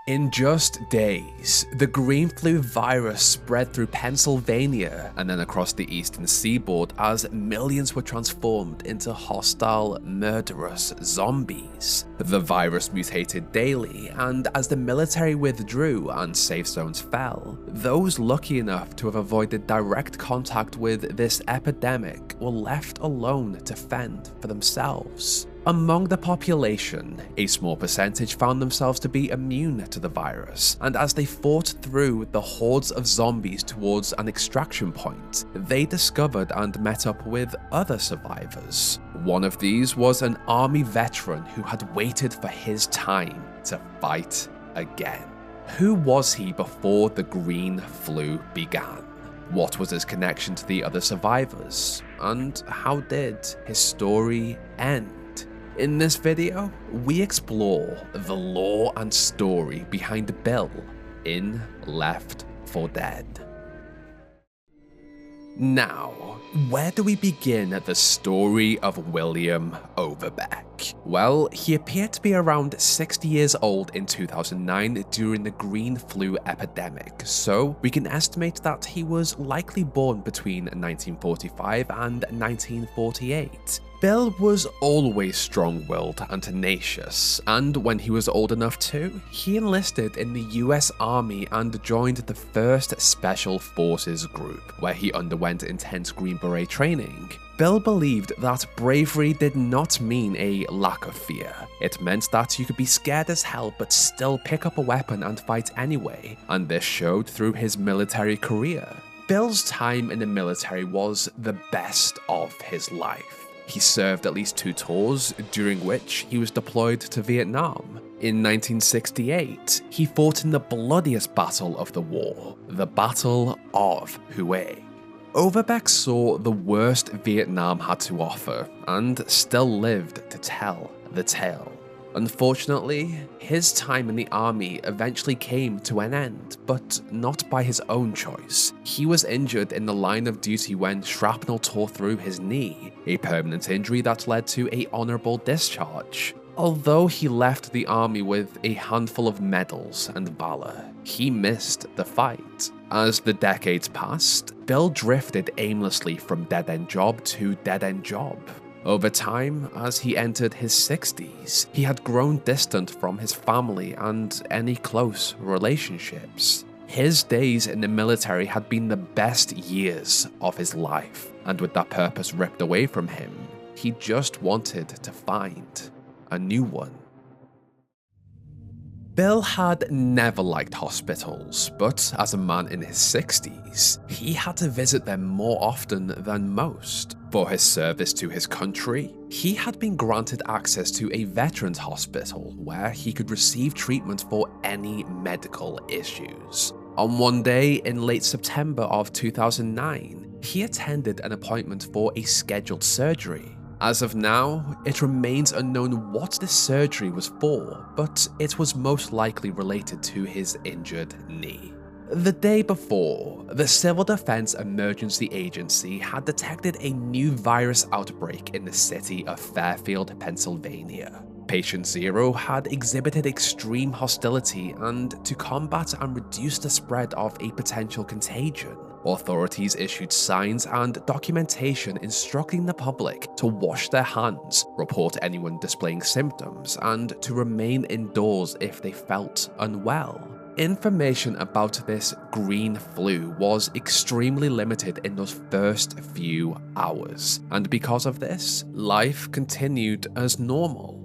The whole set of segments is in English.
In just days, the green flu virus spread through Pennsylvania and then across the eastern seaboard as millions were transformed into hostile, murderous zombies. The virus mutated daily, and as the military withdrew and safe zones fell, those lucky enough to have avoided direct contact with this epidemic were left alone to fend for themselves. Among the population, a small percentage found themselves to be immune to the virus, and as they fought through the hordes of zombies towards an extraction point, they discovered and met up with other survivors. One of these was an army veteran who had waited for his time to fight again. Who was he before the green flu began? What was his connection to the other survivors? And how did his story end? In this video, we explore the lore and story behind Bill in Left 4 Dead. Now, where do we begin the story of William Overbeck? Well, he appeared to be around 60 years old in 2009 during the green flu epidemic, so we can estimate that he was likely born between 1945 and 1948. Bill was always strong-willed and tenacious, and when he was old enough too, he enlisted in the US Army and joined the 1st Special Forces Group, where he underwent intense Green Beret training. Bill believed that bravery did not mean a lack of fear. It meant that you could be scared as hell but still pick up a weapon and fight anyway, and this showed through his military career. Bill's time in the military was the best of his life. He served at least 2 tours, during which he was deployed to Vietnam. In 1968, he fought in the bloodiest battle of the war, the Battle of Hue. Overbeck saw the worst Vietnam had to offer, and still lived to tell the tale. Unfortunately, his time in the army eventually came to an end, but not by his own choice. He was injured in the line of duty when shrapnel tore through his knee, a permanent injury that led to an honorable discharge. Although he left the army with a handful of medals and valor, he missed the fight. As the decades passed, Bill drifted aimlessly from dead-end job to dead-end job. Over time, as he entered his 60s, he had grown distant from his family and any close relationships. His days in the military had been the best years of his life, and with that purpose ripped away from him, he just wanted to find a new one. Bill had never liked hospitals, but as a man in his 60s, he had to visit them more often than most. For his service to his country, he had been granted access to a veterans hospital where he could receive treatment for any medical issues. On one day in late September of 2009, he attended an appointment for a scheduled surgery. As of now, it remains unknown what this surgery was for, but it was most likely related to his injured knee. The day before, the Civil Defense Emergency Agency had detected a new virus outbreak in the city of Fairfield, Pennsylvania. Patient Zero had exhibited extreme hostility, and to combat and reduce the spread of a potential contagion, authorities issued signs and documentation instructing the public to wash their hands, report anyone displaying symptoms, and to remain indoors if they felt unwell. Information about this green flu was extremely limited in those first few hours, and because of this, life continued as normal.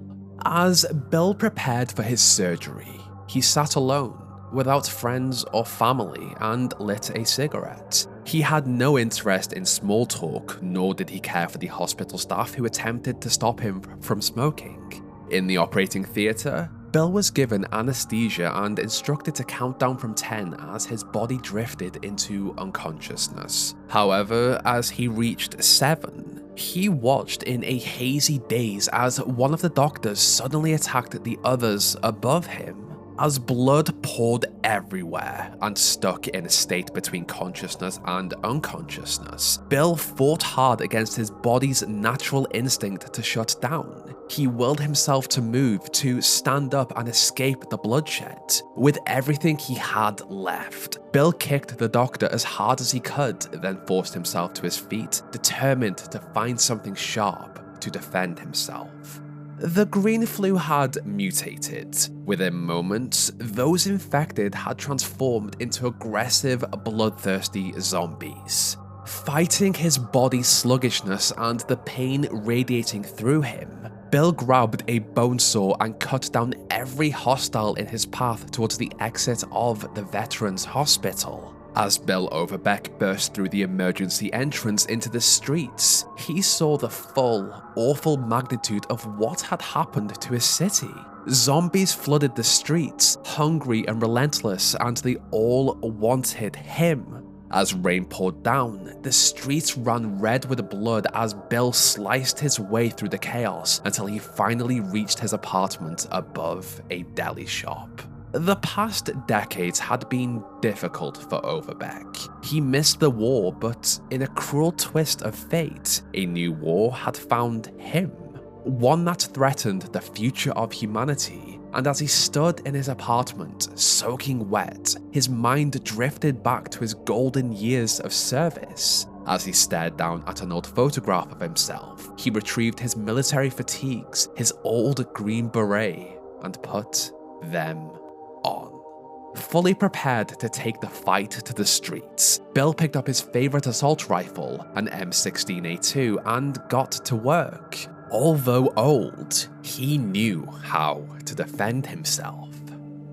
As Bill prepared for his surgery, he sat alone, without friends or family, and lit a cigarette. He had no interest in small talk, nor did he care for the hospital staff who attempted to stop him from smoking. In the operating theatre, Bill was given anesthesia and instructed to count down from 10 as his body drifted into unconsciousness. However, as he reached 7, he watched in a hazy daze as one of the doctors suddenly attacked the others above him. As blood poured everywhere and stuck in a state between consciousness and unconsciousness, Bill fought hard against his body's natural instinct to shut down. He willed himself to move, to stand up and escape the bloodshed. With everything he had left, Bill kicked the doctor as hard as he could, then forced himself to his feet, determined to find something sharp to defend himself. The green flu had mutated. Within moments, those infected had transformed into aggressive, bloodthirsty zombies. Fighting his body's sluggishness and the pain radiating through him, Bill grabbed a bone saw and cut down every hostile in his path towards the exit of the Veterans Hospital. As Bill Overbeck burst through the emergency entrance into the streets, he saw the full, awful magnitude of what had happened to his city. Zombies flooded the streets, hungry and relentless, and they all wanted him. As rain poured down, the streets ran red with blood as Bill sliced his way through the chaos until he finally reached his apartment above a deli shop. The past decades had been difficult for Overbeck. He missed the war, but in a cruel twist of fate, a new war had found him. One that threatened the future of humanity. And as he stood in his apartment, soaking wet, his mind drifted back to his golden years of service. As he stared down at an old photograph of himself, he retrieved his military fatigues, his old green beret, and put them on. Fully prepared to take the fight to the streets, Bill picked up his favorite assault rifle, an M16A2, and got to work. Although old, he knew how to defend himself.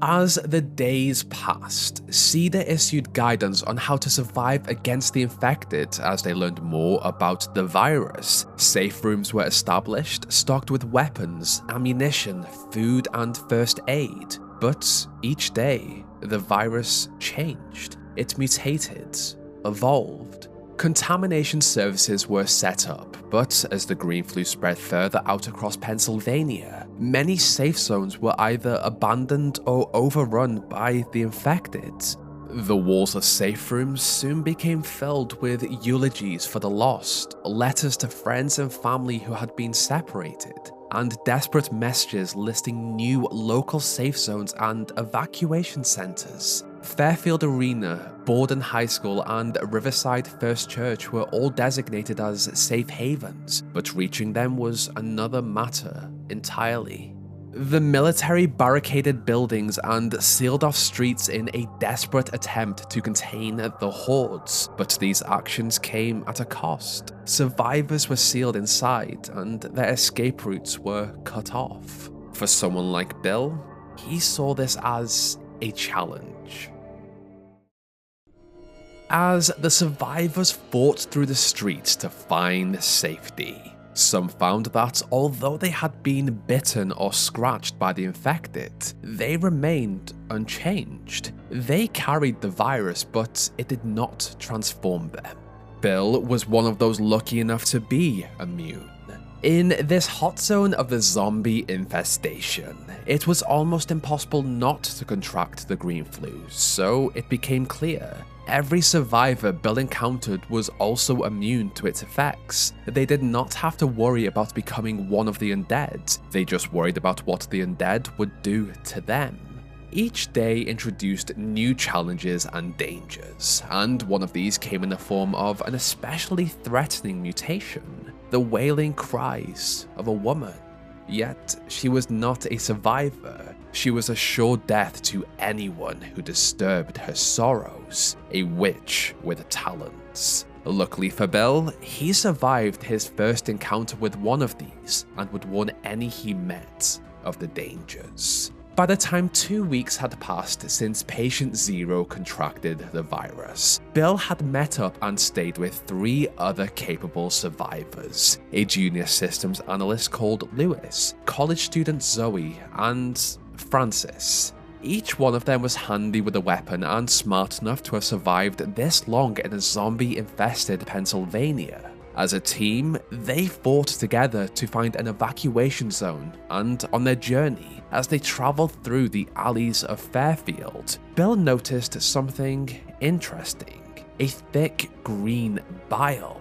As the days passed, CEDA issued guidance on how to survive against the infected as they learned more about the virus. Safe rooms were established, stocked with weapons, ammunition, food, and first aid. But each day, the virus changed. It mutated, evolved. Contamination services were set up, but as the green flu spread further out across Pennsylvania, many safe zones were either abandoned or overrun by the infected. The walls of safe rooms soon became filled with eulogies for the lost, letters to friends and family who had been separated, and desperate messages listing new local safe zones and evacuation centers. Fairfield Arena, Borden High School, and Riverside First Church were all designated as safe havens, but reaching them was another matter entirely. The military barricaded buildings and sealed off streets in a desperate attempt to contain the hordes, but these actions came at a cost. Survivors were sealed inside, and their escape routes were cut off. For someone like Bill, he saw this as a challenge. As the survivors fought through the streets to find safety, some found that although they had been bitten or scratched by the infected, they remained unchanged. They carried the virus, but it did not transform them. Bill was one of those lucky enough to be immune. In this hot zone of the zombie infestation, it was almost impossible not to contract the green flu, so it became clear every survivor Bill encountered was also immune to its effects. They did not have to worry about becoming one of the undead, they just worried about what the undead would do to them. Each day introduced new challenges and dangers, and one of these came in the form of an especially threatening mutation: the wailing cries of a woman. Yet, she was not a survivor. She was a sure death to anyone who disturbed her sorrows, a witch with talents. Luckily for Bill, he survived his first encounter with one of these and would warn any he met of the dangers. By the time 2 weeks had passed since patient 0 contracted the virus, Bill had met up and stayed with 3 other capable survivors: a junior systems analyst called Lewis, college student Zoe, and Francis. Each one of them was handy with a weapon and smart enough to have survived this long in a zombie-infested Pennsylvania. As a team, they fought together to find an evacuation zone, and on their journey, As they traveled through the alleys of Fairfield, Bill noticed something interesting: a thick green bile.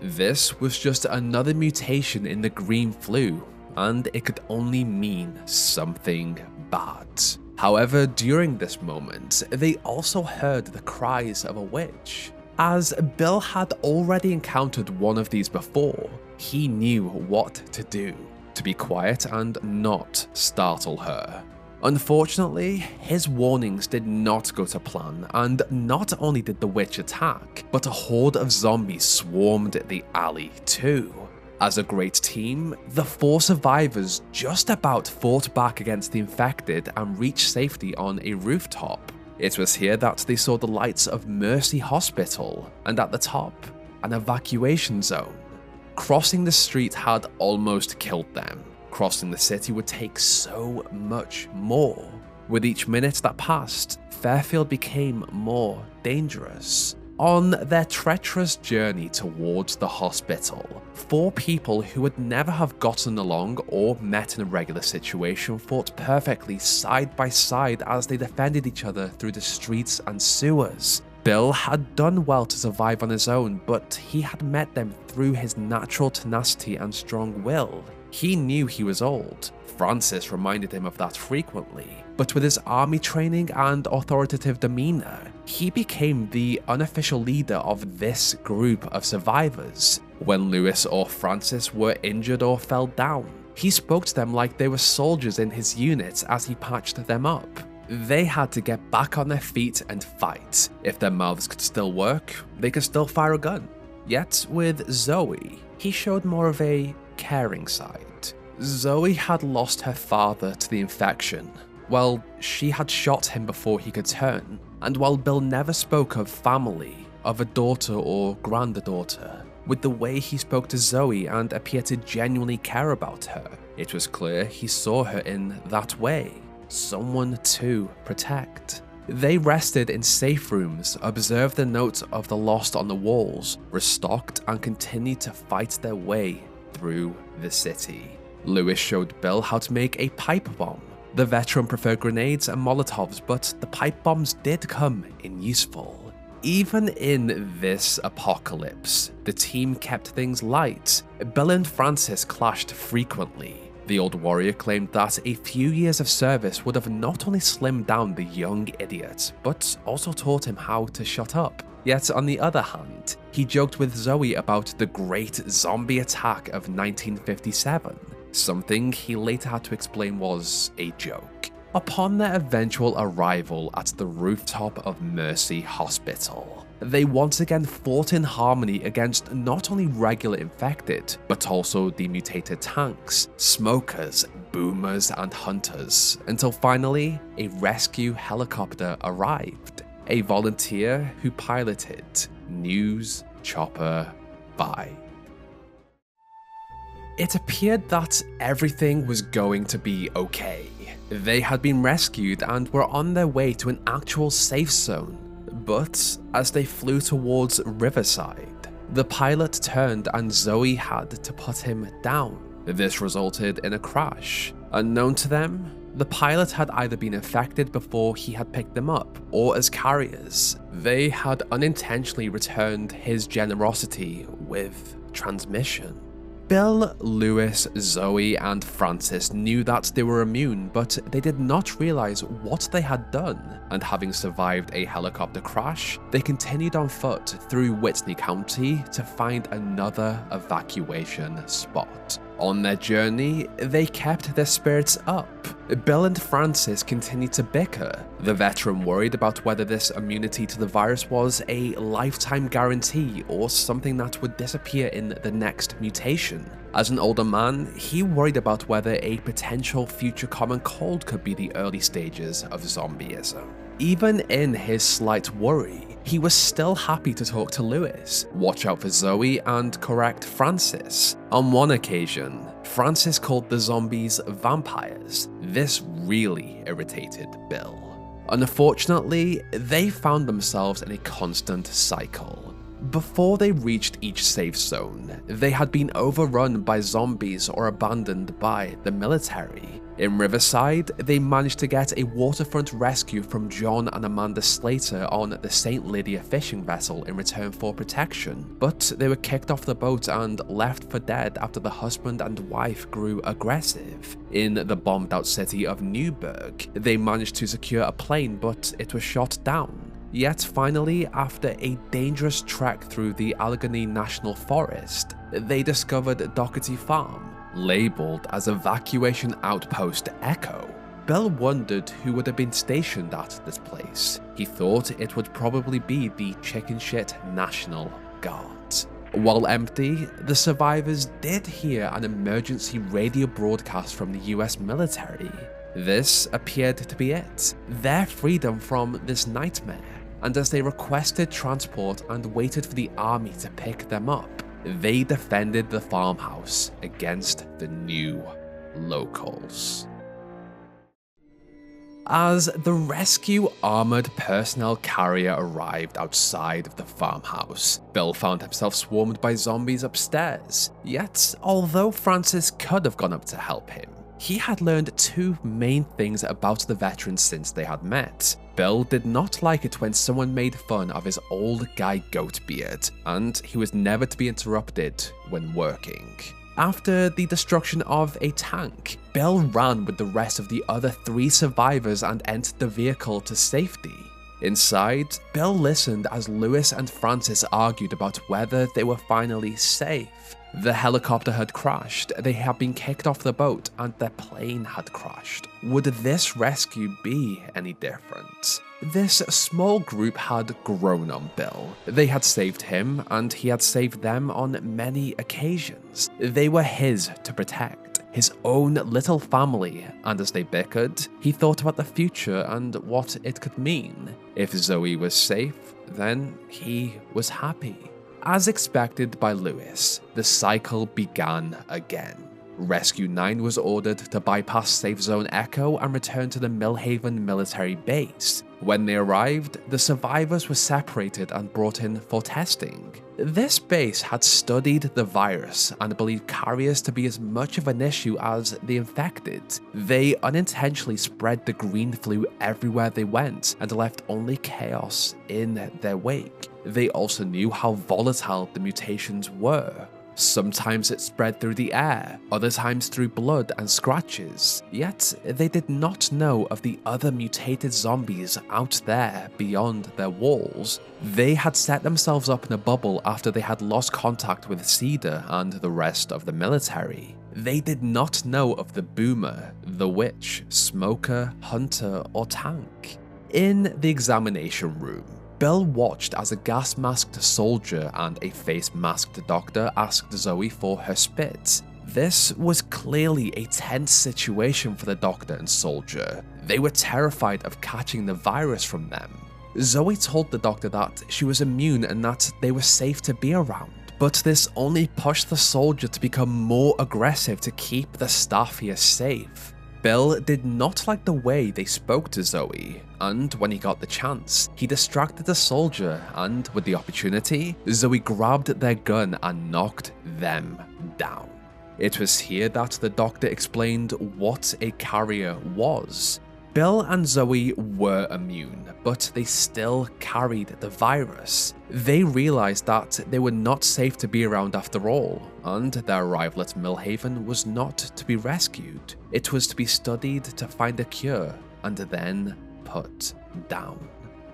This was just another mutation in the green flu, and it could only mean something bad. However, during this moment, they also heard the cries of a witch. As Bill had already encountered one of these before, he knew what to do: to be quiet and not startle her. Unfortunately, his warnings did not go to plan, and not only did the witch attack, but a horde of zombies swarmed the alley too. As a great team, the 4 survivors just about fought back against the infected and reached safety on a rooftop. It was here that they saw the lights of Mercy Hospital, and at the top, an evacuation zone. Crossing the street had almost killed them. Crossing the city would take so much more. With each minute that passed, Fairfield became more dangerous. On their treacherous journey towards the hospital, 4 people who would never have gotten along or met in a regular situation fought perfectly side by side as they defended each other through the streets and sewers. Bill had done well to survive on his own, but he had met them through his natural tenacity and strong will. He knew he was old. Francis reminded him of that frequently, but with his army training and authoritative demeanor, he became the unofficial leader of this group of survivors. When Lewis or Francis were injured or fell down, he spoke to them like they were soldiers in his unit as he patched them up. They had to get back on their feet and fight. If their mouths could still work, they could still fire a gun. Yet with Zoe, he showed more of a caring side. Zoe had lost her father to the infection. Well, she had shot him before he could turn, and while Bill never spoke of family, of a daughter or granddaughter, with the way he spoke to Zoe and appeared to genuinely care about her, it was clear he saw her in that way, someone to protect. They rested in safe rooms, observed the notes of the lost on the walls, restocked, and continued to fight their way through the city. Lewis showed Bill how to make a pipe bomb. The veteran preferred grenades and Molotovs, but the pipe bombs did come in useful. Even in this apocalypse, the team kept things light. Bill and Francis clashed frequently. The old warrior claimed that a few years of service would have not only slimmed down the young idiot, but also taught him how to shut up. Yet on the other hand, he joked with Zoe about the great zombie attack of 1957, something he later had to explain was a joke. Upon their eventual arrival at the rooftop of Mercy Hospital, they once again fought in harmony against not only regular infected, but also the mutated tanks, smokers, boomers, and hunters, until finally a rescue helicopter arrived. A volunteer who piloted News Chopper 5. It appeared that everything was going to be okay. They had been rescued and were on their way to an actual safe zone, but as they flew towards Riverside, the pilot turned and Zoe had to put him down. This resulted in a crash. Unknown to them, the pilot had either been infected before he had picked them up, or as carriers, they had unintentionally returned his generosity with transmission. Bill, Lewis, Zoe, and Francis knew that they were immune, but they did not realize what they had done, and having survived a helicopter crash, they continued on foot through Whitney County to find another evacuation spot. On their journey, they kept their spirits up. Bill and Francis continued to bicker, the veteran worried about whether this immunity to the virus was a lifetime guarantee or something that would disappear in the next mutation. As an older man, he worried about whether a potential future common cold could be the early stages of zombieism. Even in his slight worry, he was still happy to talk to Lewis, watch out for Zoe, and correct Francis. On one occasion, Francis called the zombies vampires. This really irritated Bill. Unfortunately, they found themselves in a constant cycle. Before they reached each safe zone, they had been overrun by zombies or abandoned by the military. In Riverside, they managed to get a waterfront rescue from John and Amanda Slater on the St. Lydia fishing vessel in return for protection, but they were kicked off the boat and left for dead after the husband and wife grew aggressive. In the bombed-out city of Newburgh, they managed to secure a plane, but it was shot down. Yet finally, after a dangerous trek through the Allegheny National Forest, they discovered Doherty Farm, labeled as Evacuation Outpost Echo. Bill wondered who would have been stationed at this place. He thought it would probably be the chicken shit National Guard. While empty, the survivors did hear an emergency radio broadcast from the US military. This appeared to be it, their freedom from this nightmare, and as they requested transport and waited for the army to pick them up, they defended the farmhouse against the new locals. As the rescue armored personnel carrier arrived outside of the farmhouse, Bill found himself swarmed by zombies upstairs. Yet, although Francis could have gone up to help him, he had learned two main things about the veteran since they had met. Bill did not like it when someone made fun of his old guy goat beard, and he was never to be interrupted when working. After the destruction of a tank, Bill ran with the rest of the other 3 survivors and entered the vehicle to safety. Inside, Bill listened as Lewis and Francis argued about whether they were finally safe. The helicopter had crashed, they had been kicked off the boat, and their plane had crashed. Would this rescue be any different? This small group had grown on Bill. They had saved him, and he had saved them on many occasions. They were his to protect, his own little family, and as they bickered, he thought about the future and what it could mean. If Zoe was safe, then he was happy. As expected by Lewis, the cycle began again. Rescue 9 was ordered to bypass Safe Zone Echo and return to the Millhaven military base. When they arrived, the survivors were separated and brought in for testing. This base had studied the virus and believed carriers to be as much of an issue as the infected. They unintentionally spread the green flu everywhere they went and left only chaos in their wake. They also knew how volatile the mutations were. Sometimes it spread through the air, other times through blood and scratches. Yet, they did not know of the other mutated zombies out there beyond their walls. They had set themselves up in a bubble after they had lost contact with Cedar and the rest of the military. They did not know of the Boomer, the Witch, Smoker, Hunter, or Tank. In the examination room, Bill watched as a gas-masked soldier and a face-masked doctor asked Zoe for her spit. This was clearly a tense situation for the doctor and soldier. They were terrified of catching the virus from them. Zoe told the doctor that she was immune and that they were safe to be around, but this only pushed the soldier to become more aggressive to keep the staff here safe. Bill did not like the way they spoke to Zoe, and when he got the chance, he distracted the soldier, and with the opportunity, Zoe grabbed their gun and knocked them down. It was here that the doctor explained what a carrier was. Bill and Zoe were immune, but they still carried the virus. They realized that they were not safe to be around after all, and their arrival at Millhaven was not to be rescued. It was to be studied to find a cure, and then put down.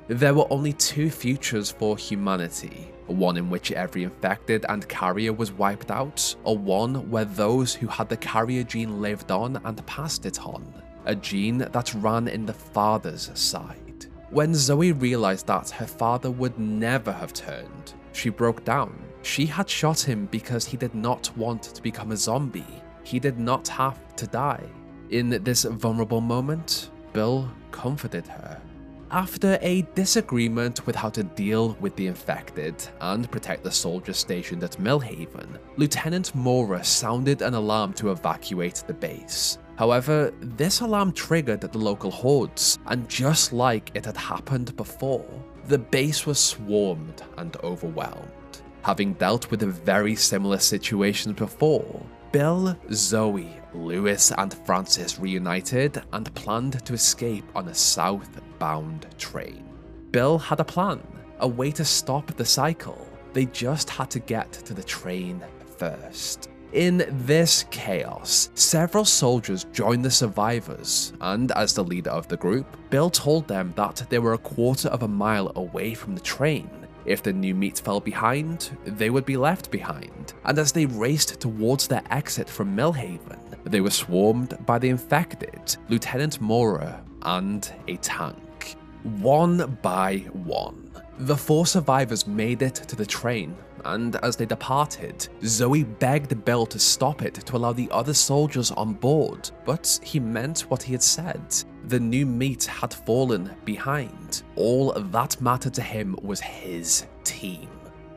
There were only 2 futures for humanity, one in which every infected and carrier was wiped out, or one where those who had the carrier gene lived on and passed it on. A gene that ran in the father's side. When Zoe realized that her father would never have turned, she broke down. She had shot him because he did not want to become a zombie. He did not have to die. In this vulnerable moment, Bill comforted her. After a disagreement with how to deal with the infected and protect the soldiers stationed at Millhaven, Lieutenant Mora sounded an alarm to evacuate the base. However, this alarm triggered the local hordes, and just like it had happened before, the base was swarmed and overwhelmed. Having dealt with very similar situations before, Bill, Zoe, Lewis, and Francis reunited and planned to escape on a southbound train. Bill had a plan, a way to stop the cycle. They just had to get to the train first. In this chaos, several soldiers joined the survivors, and as the leader of the group, Bill told them that they were a quarter of a mile away from the train. If the new meat fell behind, they would be left behind, and as they raced towards their exit from Millhaven, they were swarmed by the infected, Lieutenant Mora, and a tank. One by one, the 4 survivors made it to the train, and as they departed, Zoe begged Bill to stop it to allow the other soldiers on board, but he meant what he had said. The new meat had fallen behind. All that mattered to him was his team.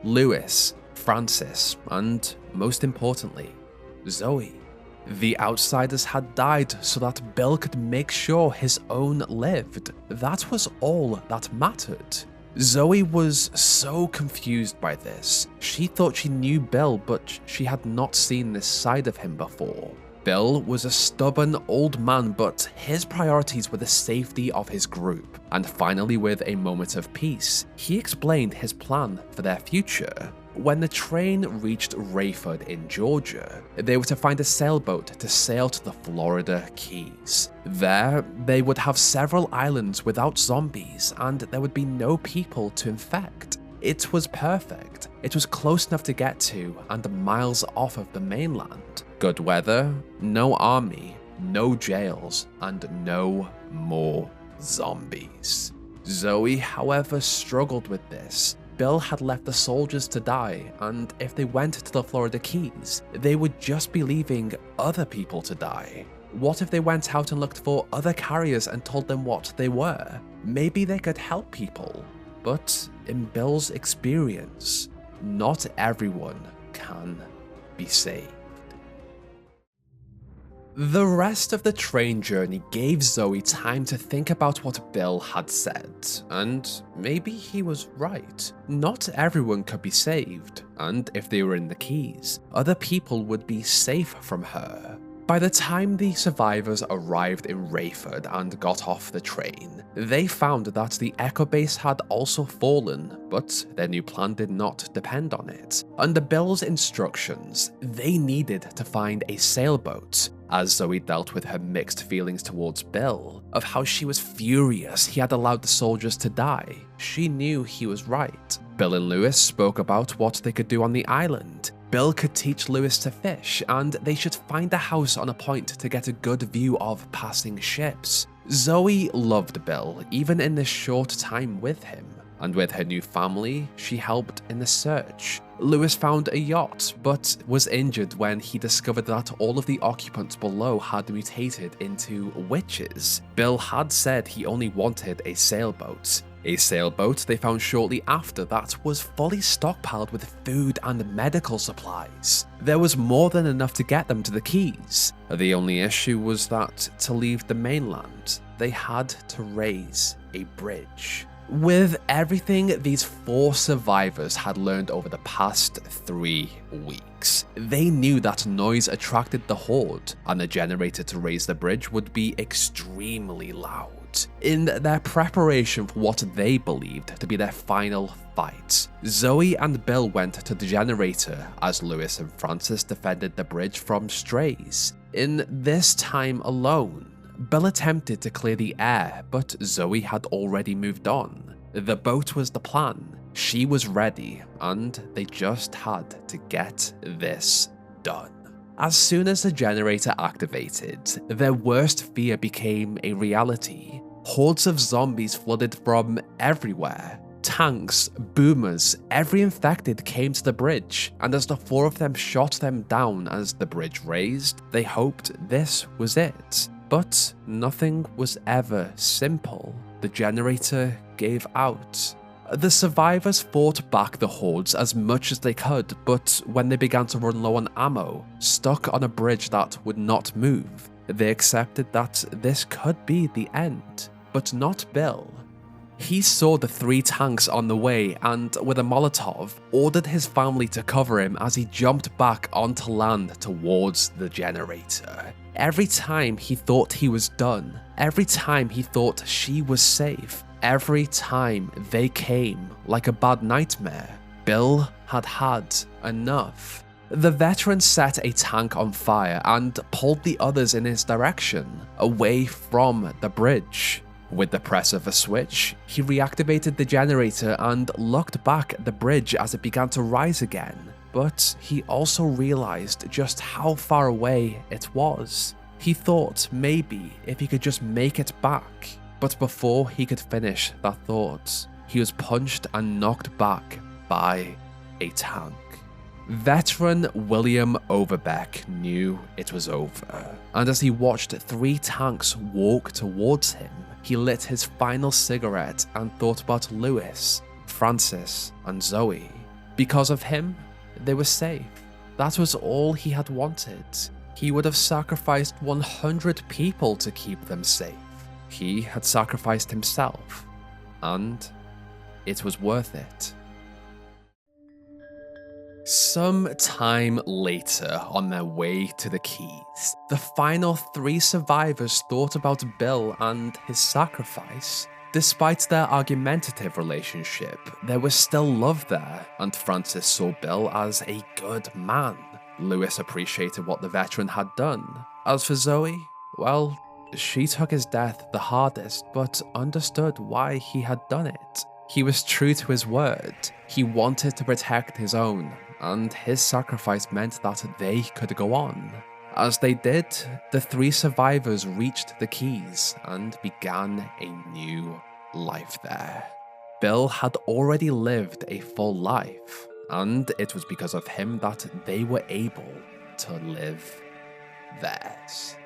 Lewis, Francis, and most importantly, Zoe. The outsiders had died so that Bill could make sure his own lived. That was all that mattered. Zoe was so confused by this. She thought she knew Bill, but she had not seen this side of him before. Bill was a stubborn old man, but his priorities were the safety of his group. And finally, with a moment of peace, he explained his plan for their future. When the train reached Rayford in Georgia, they were to find a sailboat to sail to the Florida Keys. There, they would have several islands without zombies, and there would be no people to infect. It was perfect. It was close enough to get to, and miles off of the mainland. Good weather, no army, no jails, and no more zombies. Zoe, however, struggled with this. Bill had left the soldiers to die, and if they went to the Florida Keys, they would just be leaving other people to die. What if they went out and looked for other carriers and told them what they were? Maybe they could help people. But in Bill's experience, not everyone can be saved. The rest of the train journey gave Zoe time to think about what Bill had said, and maybe he was right. Not everyone could be saved, and if they were in the Keys, other people would be safe from her. By the time the survivors arrived in Rayford and got off the train, they found that the Echo Base had also fallen, but their new plan did not depend on it. Under Bill's instructions, they needed to find a sailboat. As Zoe dealt with her mixed feelings towards Bill, of how she was furious he had allowed the soldiers to die, she knew he was right. Bill and Lewis spoke about what they could do on the island. Bill could teach Lewis to fish, and they should find a house on a point to get a good view of passing ships. Zoe loved Bill, even in this short time with him, and with her new family, she helped in the search. Lewis found a yacht, but was injured when he discovered that all of the occupants below had mutated into witches. Bill had said he only wanted a sailboat. A sailboat they found shortly after that was fully stockpiled with food and medical supplies. There was more than enough to get them to the Keys. The only issue was that to leave the mainland, they had to raise a bridge. With everything these 4 survivors had learned over the past 3 weeks, they knew that noise attracted the horde, and the generator to raise the bridge would be extremely loud. In their preparation for what they believed to be their final fight, Zoe and Bill went to the generator as Lewis and Francis defended the bridge from strays. In this time alone, Bill attempted to clear the air, but Zoe had already moved on. The boat was the plan, she was ready, and they just had to get this done. As soon as the generator activated, their worst fear became a reality. Hordes of zombies flooded from everywhere. Tanks, boomers, every infected came to the bridge, and as the 4 of them shot them down as the bridge raised, they hoped this was it. But nothing was ever simple. The generator gave out. The survivors fought back the hordes as much as they could, but when they began to run low on ammo, stuck on a bridge that would not move, they accepted that this could be the end. But not Bill. He saw the 3 tanks on the way and, with a Molotov, ordered his family to cover him as he jumped back onto land towards the generator. Every time he thought he was done, every time he thought she was safe, every time they came like a bad nightmare, Bill had had enough. The veteran set a tank on fire and pulled the others in his direction, away from the bridge. With the press of a switch, he reactivated the generator and looked back at the bridge as it began to rise again. But he also realized just how far away it was. He thought maybe if he could just make it back. But before he could finish that thought, he was punched and knocked back by a tank. Veteran William Overbeck knew it was over, and as he watched 3 tanks walk towards him, he lit his final cigarette and thought about Lewis, Francis, and Zoe. Because of him, they were safe. That was all he had wanted. He would have sacrificed 100 people to keep them safe. He had sacrificed himself, and it was worth it. Some time later, on their way to the Keys, the final 3 survivors thought about Bill and his sacrifice. Despite their argumentative relationship, there was still love there, and Francis saw Bill as a good man. Lewis appreciated what the veteran had done. As for Zoe, well, she took his death the hardest, but understood why he had done it. He was true to his word. He wanted to protect his own, and his sacrifice meant that they could go on. As they did, the 3 survivors reached the Keys and began a new life there. Bill had already lived a full life, and it was because of him that they were able to live theirs.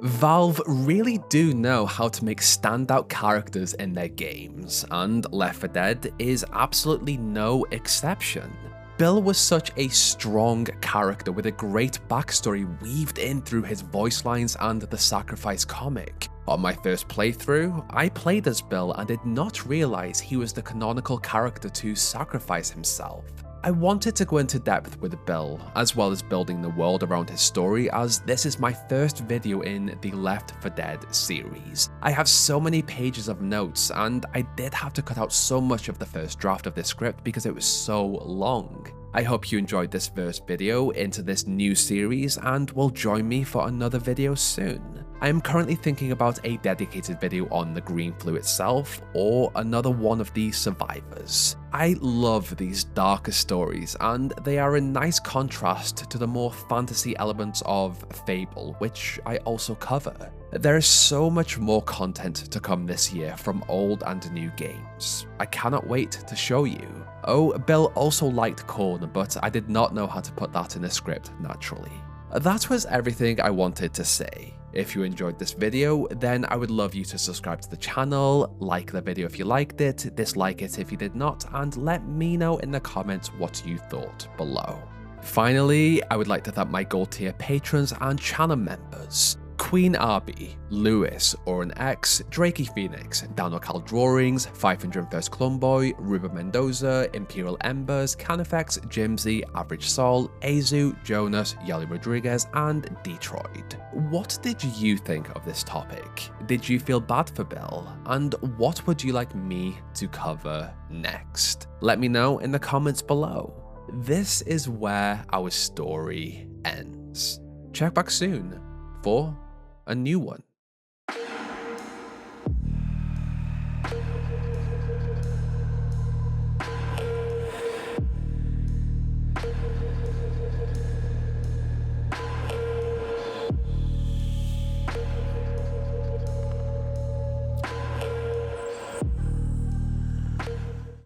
Valve really do know how to make standout characters in their games, and Left 4 Dead is absolutely no exception. Bill was such a strong character with a great backstory weaved in through his voice lines and the Sacrifice comic. On my first playthrough, I played as Bill and did not realize he was the canonical character to sacrifice himself. I wanted to go into depth with Bill, as well as building the world around his story, as this is my first video in the Left 4 Dead series. I have so many pages of notes, and I did have to cut out so much of the first draft of this script because it was so long. I hope you enjoyed this first video into this new series and will join me for another video soon. I am currently thinking about a dedicated video on the green flu itself, or another one of the survivors. I love these darker stories, and they are a nice contrast to the more fantasy elements of Fable, which I also cover. There is so much more content to come this year from old and new games. I cannot wait to show you. Oh, Bill also liked corn, but I did not know how to put that in a script naturally. That was everything I wanted to say. If you enjoyed this video, then I would love you to subscribe to the channel, like the video if you liked it, dislike it if you did not, and let me know in the comments what you thought below. Finally, I would like to thank my gold tier patrons and channel members: Queen Arby, Lewis, Oren X, Drakey Phoenix, Daniel Cal Drawings, 501st Clumboy, Ruben Mendoza, Imperial Embers, Canifex, Jimsy, Average Soul, Azu, Jonas, Yali Rodriguez, and Detroit. What did you think of this topic? Did you feel bad for Bill? And what would you like me to cover next? Let me know in the comments below. This is where our story ends. Check back soon for a new one.